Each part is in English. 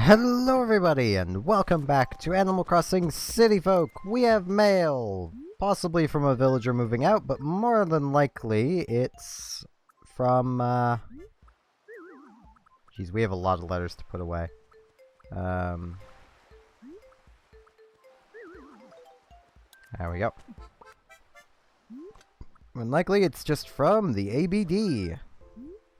Hello everybody and welcome back to Animal Crossing City Folk. We have mail, possibly from a villager moving out, but more than likely it's from, Geez, we have a lot of letters to put away. There we go. More than likely it's just from the ABD.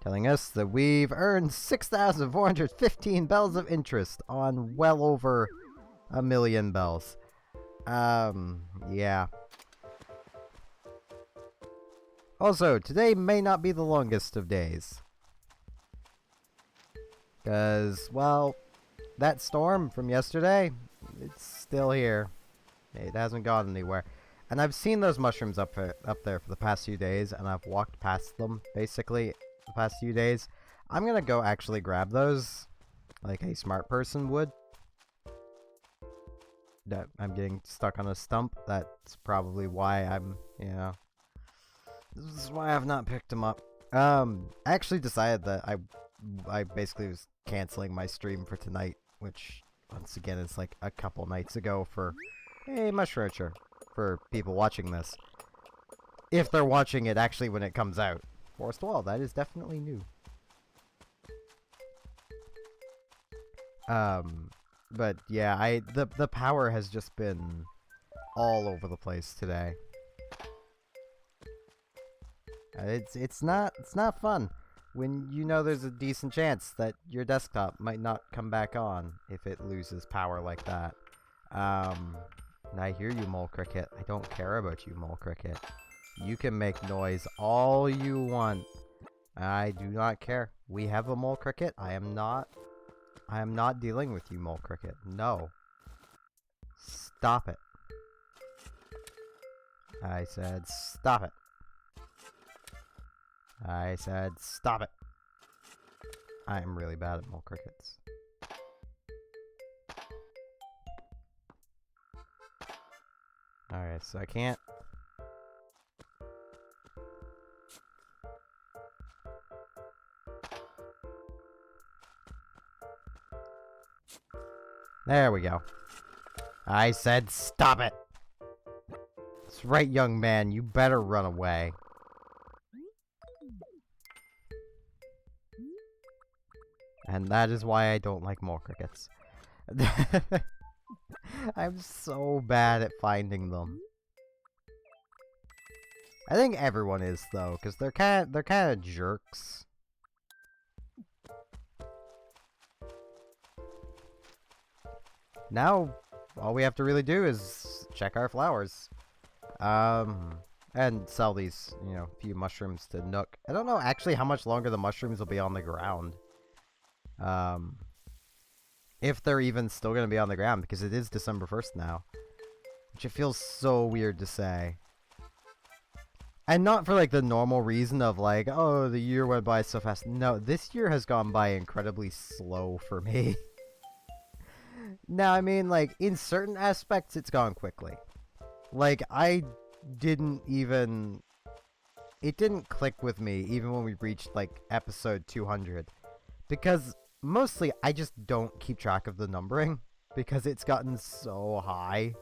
Telling us that we've earned 6,415 bells of interest on well over 1,000,000 bells. Yeah. Also, today may not be the longest of days. Because, well, that storm from yesterday, it's still here. It hasn't gone anywhere. And I've seen those mushrooms up there for the past few days, and I've walked past them, basically, the past few days. I'm gonna go actually grab those, like a smart person would. That I'm getting stuck on a stump. That's probably why I'm, this is why I've not picked them up. I actually decided that I basically was canceling my stream for tonight, which once again is like a couple nights ago for a mushroom for people watching this. If they're watching it actually when it comes out. Forest Wall, that is definitely new. But yeah, the power has just been all over the place today. It's not fun when you know there's a decent chance that your desktop might not come back on if it loses power like that. I hear you, Mole Cricket. I don't care about you, Mole Cricket. You can make noise all you want. I do not care. We have a Mole Cricket. I am not dealing with you, Mole Cricket. No. Stop it. I said stop it. I said stop it. I am really bad at Mole Crickets. Alright, so I can't... There we go. I said stop it! That's right, young man. You better run away. And that is why I don't like Mole Crickets. I'm so bad at finding them. I think everyone is though, because they're kind of jerks. Now, all we have to really do is check our flowers. And sell these, few mushrooms to Nook. I don't know actually how much longer the mushrooms will be on the ground. If they're even still going to be on the ground, because it is December 1st now. Which it feels so weird to say. And not for, like, the normal reason of, like, oh, the year went by so fast. No, this year has gone by incredibly slow for me. Now, I mean, like, in certain aspects, it's gone quickly. Like, it didn't click with me, even when we reached, like, episode 200. Because... mostly, I just don't keep track of the numbering, because it's gotten so high.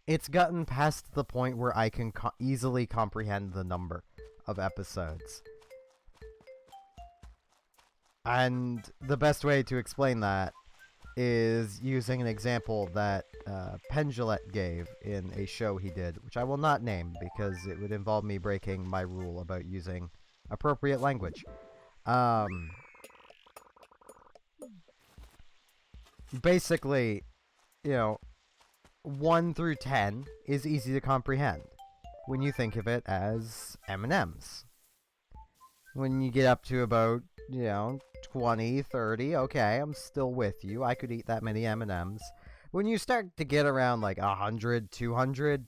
It's gotten past the point where I can easily comprehend the number of episodes. And the best way to explain that is using an example that Pendulette gave in a show he did, which I will not name, because it would involve me breaking my rule about using appropriate language. Basically, 1 through 10 is easy to comprehend when you think of it as M&Ms. When you get up to about, 20, 30, okay, I'm still with you. I could eat that many M&Ms. When you start to get around like 100, 200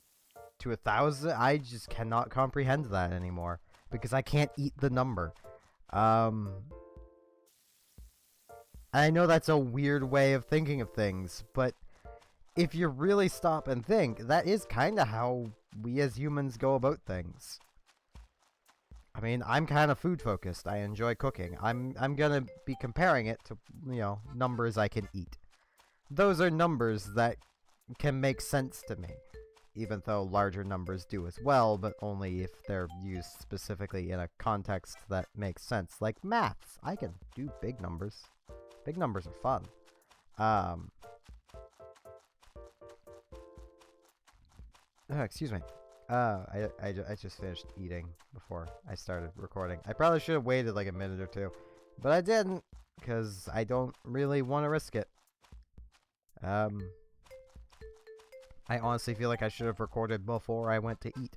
to 1,000, I just cannot comprehend that anymore because I can't eat the number. I know that's a weird way of thinking of things, but if you really stop and think, that is kind of how we as humans go about things. I mean, I'm kind of food focused. I enjoy cooking. I'm gonna be comparing it to, numbers I can eat. Those are numbers that can make sense to me, even though larger numbers do as well, but only if they're used specifically in a context that makes sense. Like maths. I can do big numbers. Big numbers are fun. Excuse me. I just finished eating before I started recording. I probably should have waited like a minute or two, but I didn't, because I don't really want to risk it. I honestly feel like I should have recorded before I went to eat,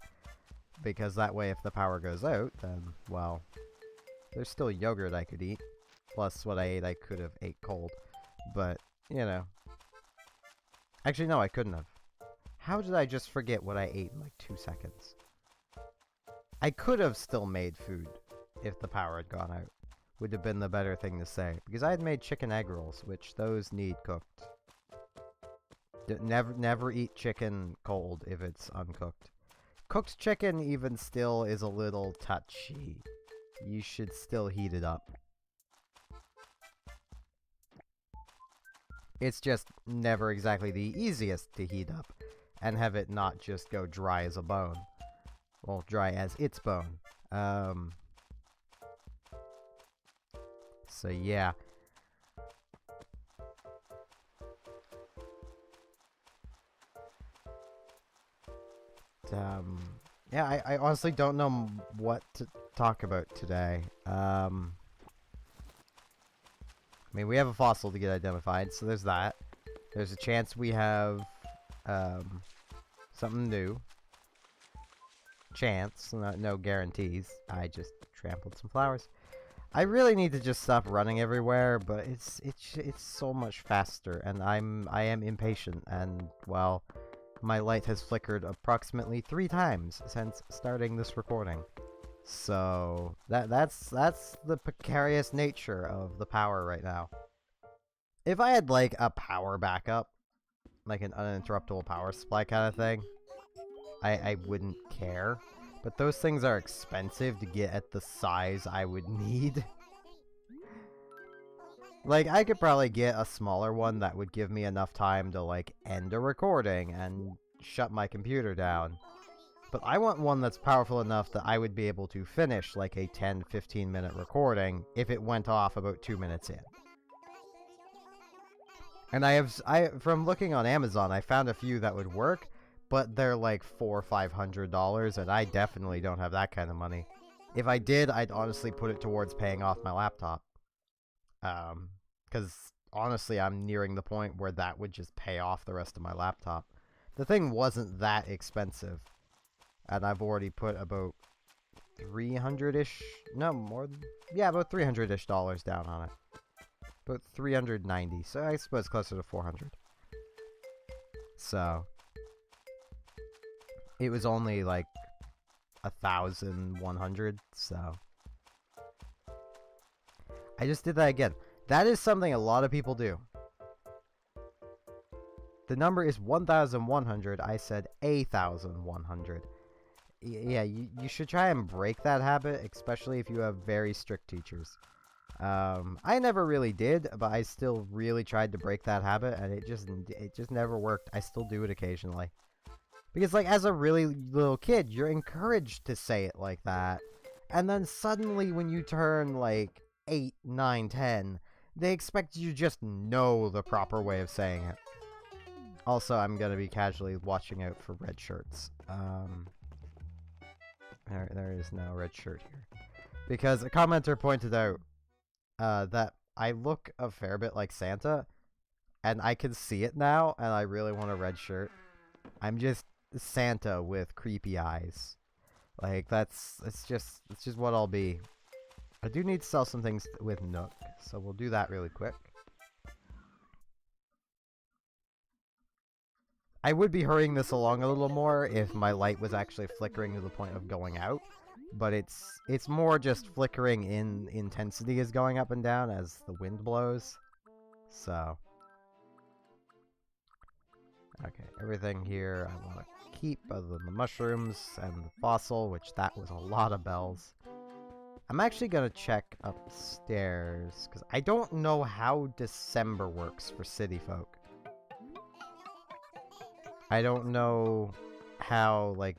because that way if the power goes out, then, well, there's still yogurt I could eat, plus what I ate I could have ate cold, but, Actually, no, I couldn't have. How did I just forget what I ate in like 2 seconds? I could have still made food if the power had gone out. Would have been the better thing to say. Because I had made chicken egg rolls, which those need cooked. Never eat chicken cold if it's uncooked. Cooked chicken even still is a little touchy. You should still heat it up. It's just never exactly the easiest to heat up. And have it not just go dry as a bone. Well, dry as its bone. So yeah. Yeah, I honestly don't know what to talk about today. I mean, we have a fossil to get identified, so there's that. There's a chance we have, something new. Chance, no guarantees. I just trampled some flowers. I really need to just stop running everywhere, but it's so much faster, and I am impatient, and, well, my light has flickered approximately 3 times since starting this recording. So, that's the precarious nature of the power right now. If I had, like, a power backup, like an uninterruptible power supply kind of thing, I wouldn't care. But those things are expensive to get at the size I would need. Like, I could probably get a smaller one that would give me enough time to, like, end a recording and shut my computer down. But I want one that's powerful enough that I would be able to finish, like, a 10-15 minute recording if it went off about 2 minutes in. And from looking on Amazon, I found a few that would work, but they're like $400 or $500, and I definitely don't have that kind of money. If I did, I'd honestly put it towards paying off my laptop. Because honestly, I'm nearing the point where that would just pay off the rest of my laptop. The thing wasn't that expensive, and I've already put about 300-ish, no more than, yeah, about 300-ish dollars down on it. About 390, so I suppose closer to 400. So it was only like 1,100, so I just did that again. That is something a lot of people do. The number is 1,100. I said 1,100. Yeah, you should try and break that habit, especially if you have very strict teachers. I never really did, but I still really tried to break that habit, and it just never worked. I still do it occasionally. Because, like, as a really little kid, you're encouraged to say it like that. And then suddenly when you turn, like, 8, 9, 10, they expect you to just know the proper way of saying it. Also, I'm gonna be casually watching out for red shirts. There is no red shirt here. Because a commenter pointed out that I look a fair bit like Santa, and I can see it now, and I really want a red shirt. I'm just Santa with creepy eyes. Like, it's just what I'll be. I do need to sell some things with Nook, so we'll do that really quick. I would be hurrying this along a little more if my light was actually flickering to the point of going out, but it's more just flickering in intensity is going up and down as the wind blows. So, okay, everything here I want to keep other than the mushrooms and the fossil, which that was a lot of bells. I'm actually gonna check upstairs, because I don't know how December works for city folk. I don't know how, like,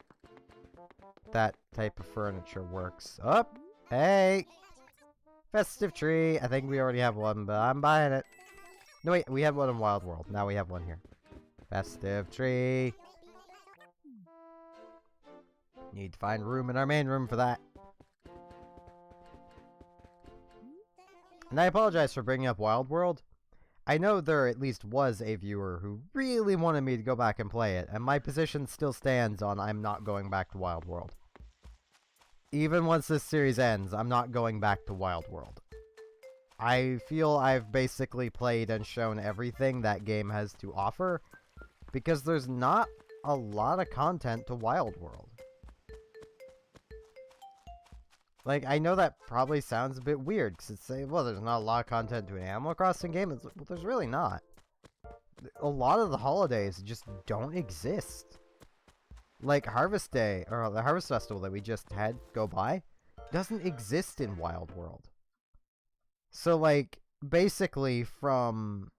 that type of furniture works. Oh! Hey! Festive tree! I think we already have one, but I'm buying it. No, wait, we had one in Wild World. Now we have one here. Festive tree! Need to find room in our main room for that. And I apologize for bringing up Wild World. I know there at least was a viewer who really wanted me to go back and play it, and my position still stands on I'm not going back to Wild World. Even once this series ends, I'm not going back to Wild World. I feel I've basically played and shown everything that game has to offer, because there's not a lot of content to Wild World. Like, I know that probably sounds a bit weird, because it's saying, well, there's not a lot of content to an Animal Crossing game. Well, there's really not. A lot of the holidays just don't exist. Like, Harvest Day, or the Harvest Festival that we just had go by, doesn't exist in Wild World. So, like, basically from,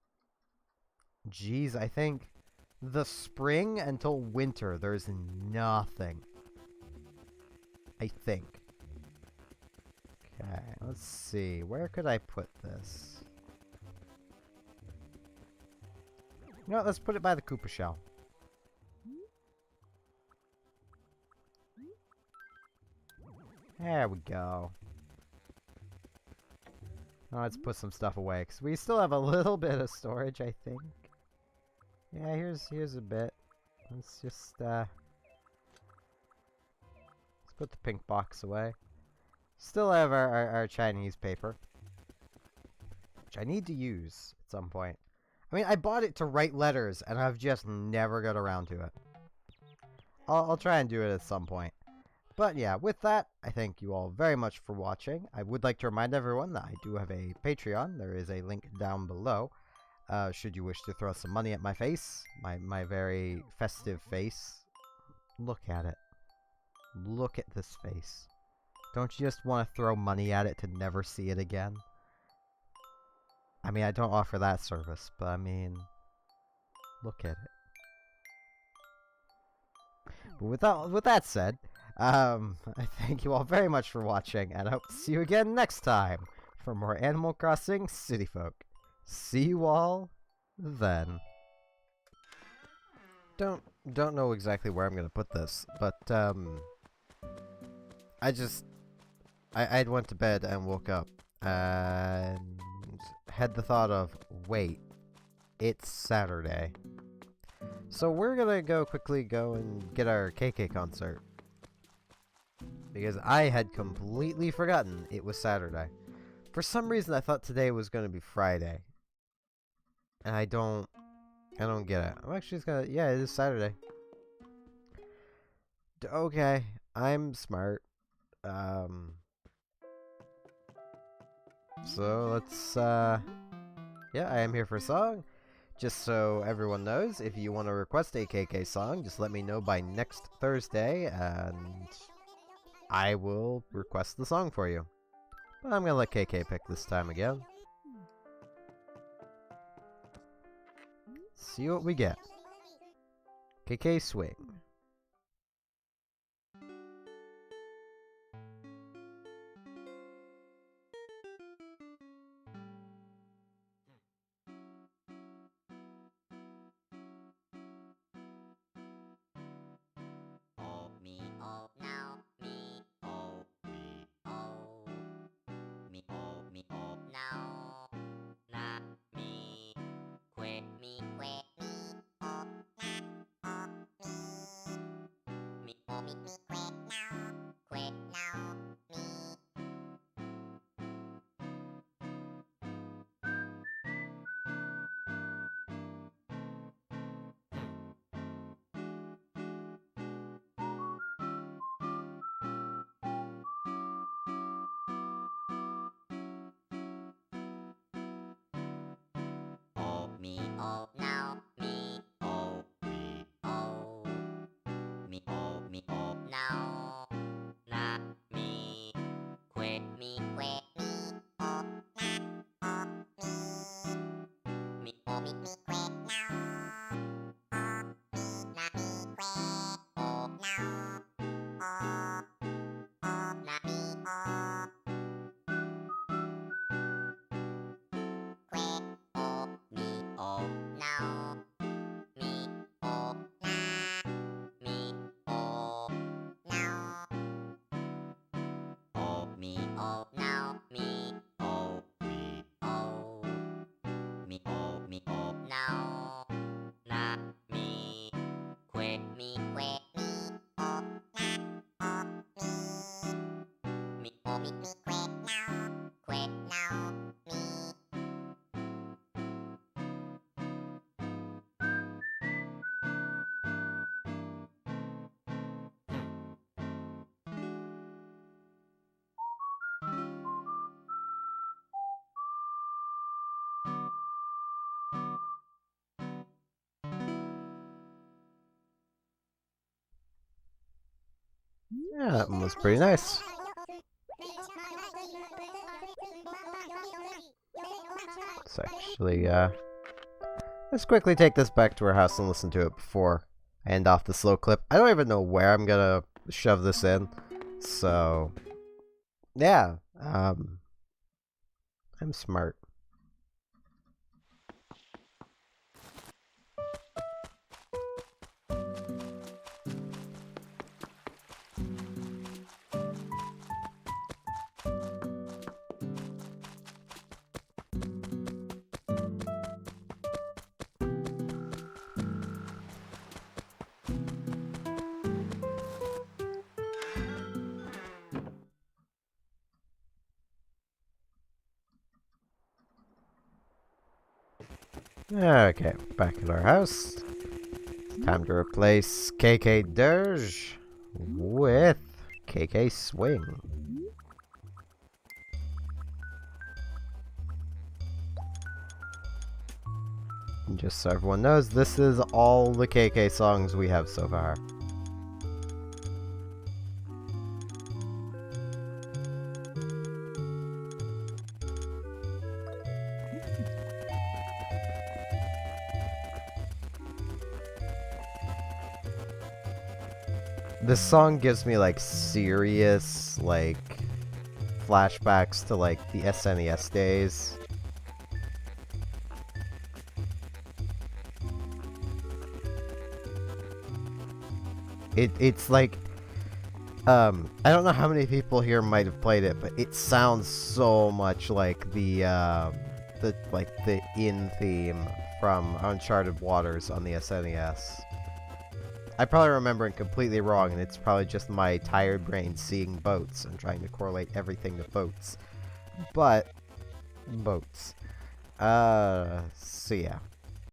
geez, I think the spring until winter, there's nothing. I think. Okay, let's see. Where could I put this? You know what, let's put it by the Koopa shell. There we go. Now let's put some stuff away, because we still have a little bit of storage, I think. Yeah, here's a bit. Let's just, let's put the pink box away. Still have our Chinese paper, which I need to use at some point. I mean, I bought it to write letters, and I've just never got around to it. I'll try and do it at some point. But yeah, with that, I thank you all very much for watching. I would like to remind everyone that I do have a Patreon. There is a link down below. Should you wish to throw some money at my face, my very festive face. Look at it. Look at this face. Don't you just want to throw money at it to never see it again? I mean, I don't offer that service, but I mean, look at it. But with that said, I thank you all very much for watching, and I hope to see you again next time for more Animal Crossing City Folk. See you all then. Don't know exactly where I'm gonna put this, but I went to bed and woke up and had the thought of, wait, it's Saturday. So we're gonna quickly go and get our KK concert. Because I had completely forgotten it was Saturday. For some reason I thought today was gonna be Friday. And I don't get it. I'm actually just gonna, yeah, it is Saturday. Okay, I'm smart. So let's, yeah, I am here for a song. Just so everyone knows, if you want to request a KK song, just let me know by next Thursday, and I will request the song for you. But I'm gonna let KK pick this time again. See what we get. KK Swing. That one was pretty nice. Let's actually, let's quickly take this back to our house and listen to it before I end off the slow clip. I don't even know where I'm gonna shove this in, so yeah, I'm smart. Okay, back at our house. Time to replace KK Dirge with KK Swing. And just so everyone knows, this is all the KK songs we have so far. This song gives me like serious like flashbacks to like the SNES days. It's like I don't know how many people here might have played it, but it sounds so much like the in theme from Uncharted Waters on the SNES. I probably remember it completely wrong, and it's probably just my tired brain seeing boats and trying to correlate everything to boats. But boats. So yeah.